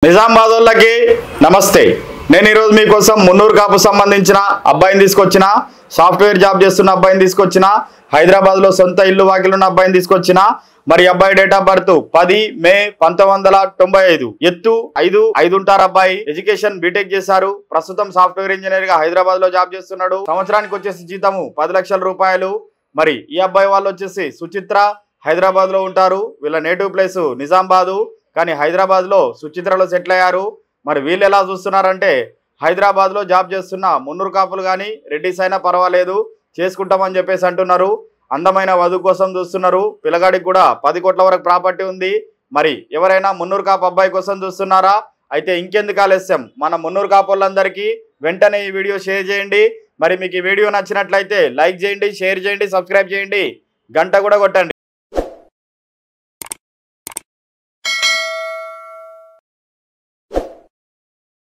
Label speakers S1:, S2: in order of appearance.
S1: నిజామాబాద్ వాళ్ళకి నమస్తే. నేను ఈరోజు మీకోసం మున్నూరు కాపు సంబంధించిన అబ్బాయిని తీసుకొచ్చిన, సాఫ్ట్వేర్ జాబ్ చేస్తున్న అబ్బాయిని తీసుకొచ్చిన, హైదరాబాద్లో సొంత ఇల్లు వాకిలున్న అబ్బాయిని తీసుకొచ్చిన. మరి అబ్బాయి డేట్ ఆఫ్ బర్త్ 10 మే 1995, ఎత్తు 5'5" ఉంటారు. అబ్బాయి ఎడ్యుకేషన్ బీటెక్ చేశారు. ప్రస్తుతం సాఫ్ట్వేర్ ఇంజనీర్ గా హైదరాబాద్ లో జాబ్ చేస్తున్నాడు. సంవత్సరానికి వచ్చేసి జీతము 10 లక్షల రూపాయలు. మరి ఈ అబ్బాయి వాళ్ళు వచ్చేసి సుచిత్ర, హైదరాబాద్ లో ఉంటారు. వీళ్ళ నేటివ్ ప్లేస్ నిజామాబాదు, కానీ హైదరాబాద్ లో సుచిత్రలో సెటిల్ అయ్యారు. మరి వీళ్ళు ఎలా చూస్తున్నారంటే, హైదరాబాద్ లో జాబ్ చేస్తున్న మున్నూరు కాపులు కానీ రెడ్డిస్ అయినా పర్వాలేదు, చేసుకుంటామని చెప్పేసి అంటున్నారు. అందమైన వధువు కోసం చూస్తున్నారు. పిల్లగాడికి కూడా 10 కోట్ల వరకు ప్రాపర్టీ ఉంది. మరి ఎవరైనా మున్నూరు కాపు అబ్బాయి కోసం చూస్తున్నారా? అయితే ఇంకెందుకు ఆలస్యం, మన మున్నూరు కాపులందరికీ వెంటనే ఈ వీడియో షేర్ చేయండి. మరి మీకు ఈ వీడియో నచ్చినట్లయితే లైక్ చేయండి, షేర్ చేయండి, సబ్స్క్రైబ్ చేయండి, గంట కూడా కొట్టండి.